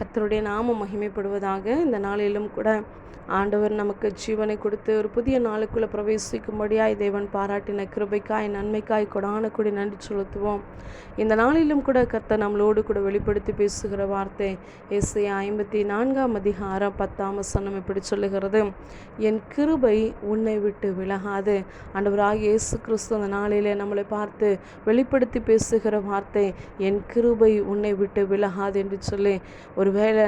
கர்த்தருடைய நாமம் மகிமைப்படுவதாக. இந்த நாளிலும் கூட ஆண்டவர் நமக்கு ஜீவனை கொடுத்து ஒரு புதிய நாளுக்குள்ளே பிரவேசிக்கும்படியாய் தேவன் பாராட்டின கிருபைக்காய் நன்மைக்காய் கொடான கூடி நன்றி செலுத்துவோம். இந்த நாளிலும் கூட கர்த்தர் நம்மளோடு கூட வெளிப்படுத்தி பேசுகிற வார்த்தை ஏசாயா 54 10 இப்படி சொல்லுகிறது, என் கிருபை உன்னை விட்டு விலகாது. ஆண்டவராகிய இயேசு கிறிஸ்து அந்த நாளிலே நம்மளை பார்த்து வெளிப்படுத்தி பேசுகிற வார்த்தை என் கிருபை உன்னை விட்டு விலகாது என்று சொல்லி, ஒருவேளை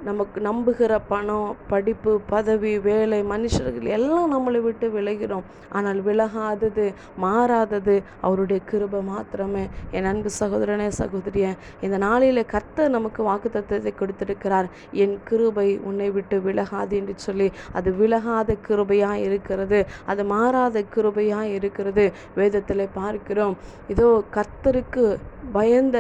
நமக்கு நம்புகிற பணம், படிப்பு, பதவி, வேலை, மனுஷர்கள் எல்லாம் நம்மளை விட்டு விலகிறோம். ஆனால் விலகாதது, மாறாதது அவருடைய கிருபை மாத்திரமே. என் அன்பு சகோதரனே, சகோதரியே, இந்த நாளில் கர்த்தர் நமக்கு வாக்குத்தத்தத்தை கொடுத்திருக்கிறார். என் கிருபை உன்னை விட்டு விலகாது என்று சொல்லி, அது விலகாத கிருபையாக இருக்கிறது, அது மாறாத கிருபையாக இருக்கிறது. வேதத்தில் பார்க்கிறோம், இதோ கர்த்தருக்கு பயந்த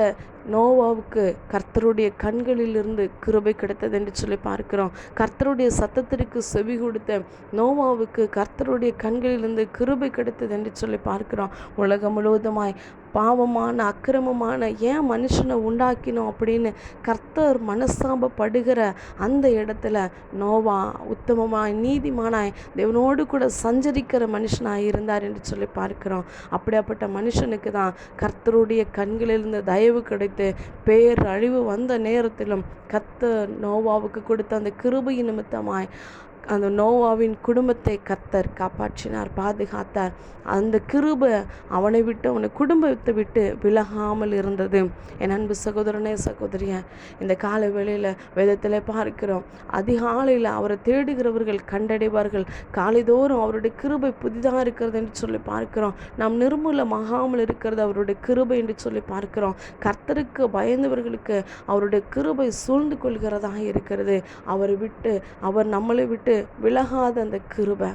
நோவாவுக்கு கர்த்தருடைய கண்களிலிருந்து கிருபை கிடைத்தது என்று சொல்லி பார்க்கிறோம். கர்த்தருடைய சத்தத்திற்கு செவி கொடுத்த நோவாவுக்கு கர்த்தருடைய கண்களிலிருந்து கிருபை கிடைத்தது என்று சொல்லி பார்க்கிறோம். உலகம் முழுவதுமாய் பாவமான அக்கிரமமான ஏன் மனுஷனை உண்டாக்கினோம் அப்படின்னு கர்த்தர் மனஸ்தாபப்படுகிற அந்த இடத்துல நோவா உத்தமமாய் நீதிமானாய் தேவனோடு கூட சஞ்சரிக்கிற மனுஷனாய் இருந்தார் என்று சொல்லி பார்க்கிறோம். அப்படிப்பட்ட மனுஷனுக்கு தான் கர்த்தருடைய கண்களிலிருந்து தயவு கிடைத்து பேர் அழிவு வந்த நேரத்திலும் கர்த்தர் நோவாவுக்கு கொடுத்த அந்த கிருபையின் நிமித்தமாய் அந்த நோவாவின் குடும்பத்தை கர்த்தர் காப்பாற்றினார், பாதுகாத்தார். அந்த கிருபை அவனை விட்டு, அவனை குடும்பத்தை விட்டு விலகாமல் இருந்தது. என் அன்பு சகோதரனே, சகோதரியை, இந்த கால வேளையில் வேதத்தில் பார்க்கிறோம், அதிகாலையில் அவரை தேடுகிறவர்கள் கண்டடைவார்கள். காலைதோறும் அவருடைய கிருபை புதிதாக இருக்கிறது என்று சொல்லி பார்க்கிறோம். நாம் நிர்மூலமாகாமல் இருக்கிறது அவருடைய கிருபை என்று சொல்லி பார்க்கிறோம். கர்த்தருக்கு பயந்தவர்களுக்கு அவருடைய கிருபை சூழ்ந்து கொள்கிறதாக இருக்கிறது. அவர் நம்மளை விட்டு விலகாத அந்த கிருபை,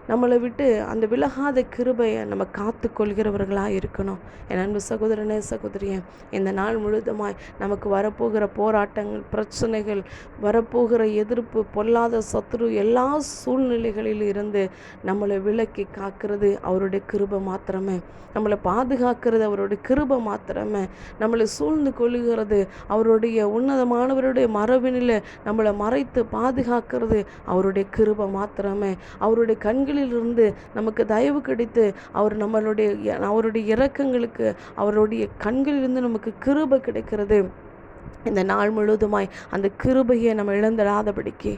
நம்மளை விட்டு அந்த விலகாத கிருபையை நம்ம காத்து கொள்கிறவர்களாக இருக்கணும். என் அன்பு சகோதரனே, சகோதரியே, இந்த நாள் முழுதுமாய் நமக்கு வரப்போகிற போராட்டங்கள், பிரச்சனைகள், வரப்போகிற எதிர்ப்பு, பொல்லாத சத்துரு, எல்லா சூழ்நிலைகளில் இருந்து நம்மளை விலக்கி காக்கிறது அவருடைய கிருபை மாத்திரமே. நம்மளை பாதுகாக்கிறது அவருடைய கிருபை மாத்திரமே. நம்மளை சூழ்ந்து கொள்ளுகிறது அவருடைய உன்னதமானவருடைய மரபினில் நம்மளை மறைத்து பாதுகாக்கிறது அவருடைய கிருபை மாத்திரமே. அவருடைய கண்களிலிருந்து நமக்கு தயவு கிடைத்து அவருடைய இரக்கங்களுக்கு அவருடைய கண்களிலிருந்து நமக்கு கிருபை கிடைக்கிறது. இந்த நாள் முழுவதுமாய் அந்த கிருபையை நம்ம இழந்திடாதபடிக்கு,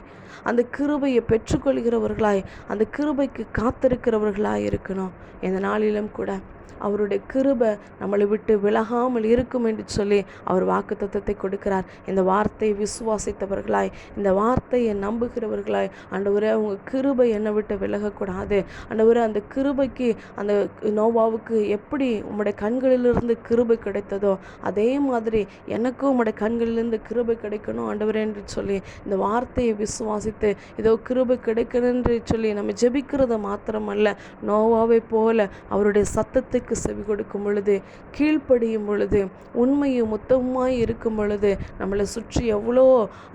அந்த கிருபையை பெற்றுக்கொள்கிறவர்களாய், அந்த கிருபைக்கு காத்திருக்கிறவர்களாய் இருக்கணும். இந்த நாளிலும் கூட அவருடைய கிருபை நம்மளை விட்டு விலகாமல் இருக்கும் என்று சொல்லி அவர் வாக்குத்தத்தத்தை கொடுக்கிறார். இந்த வார்த்தையை விசுவாசித்தவர்களாய், இந்த வார்த்தையை நம்புகிறவர்களாய், ஆண்டவரே உங்கள் கிருபை என்னை விட்டு விலகக்கூடாது. ஆண்டவரே, அந்த கிருபைக்கு, அந்த நோவாவுக்கு எப்படி உம்முடைய கண்களிலிருந்து கிருபை கிடைத்ததோ அதே மாதிரி எனக்கும் உம்முடைய கண்களிலிருந்து கிருபை கிடைக்கணும் ஆண்டவரே என்று சொல்லி இந்த வார்த்தையை விசுவாசித்து இதோ கிருபை கிடைக்கணும் என்று சொல்லி நம்ம ஜெபிக்கிறது மாத்திரமல்ல, நோவாவை போல அவருடைய சத்தத்துக்கு செவி கொடுக்கும் பொழுது, கீழ்ப்படியும் பொழுது, உண்மையும் உத்தமமாய் இருக்கும் பொழுது, நம்மளை சுற்றி எவ்வளோ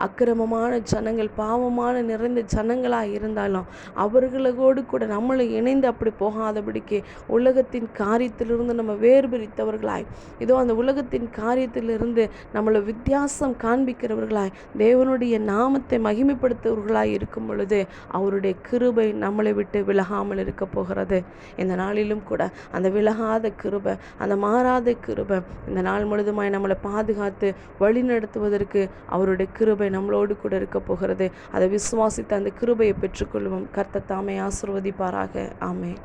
அக்கிரமமான ஜனங்கள், பாவமான நிறைந்த ஜனங்களாக இருந்தாலும் அவர்களோடு கூட நம்மளை இணைந்து அப்படி போகாதபடிக்கு உலகத்தின் காரியத்திலிருந்து நம்ம வேறு பிரித்தவர்களாய், இதோ அந்த உலகத்தின் காரியத்திலிருந்து நம்மளை வித்தியாசம் காண்பிக்கிறவர்களாய், தேவனுடைய நாமத்தை மகிமைப்படுத்துவர்களாய் இருக்கும் பொழுது அவருடைய கிருபை நம்மளை விட்டு விலகாமல் இருக்க போகிறது. இந்த நாளிலும் கூட அந்த விலகாத கிருபை, அந்த மாறாத கிருபை இந்த நாள் முழுதுமாய் நம்மளை பாதுகாத்து வழி நடத்துவதற்கு அவருடைய கிருபை நம்மளோடு கூட இருக்க போகிறது. அதை விசுவாசித்து அந்த கிருபையை பெற்றுக்கொள்வோம். கர்த்தர் தாமே ஆசீர்வதிப்பாராக. ஆமென்.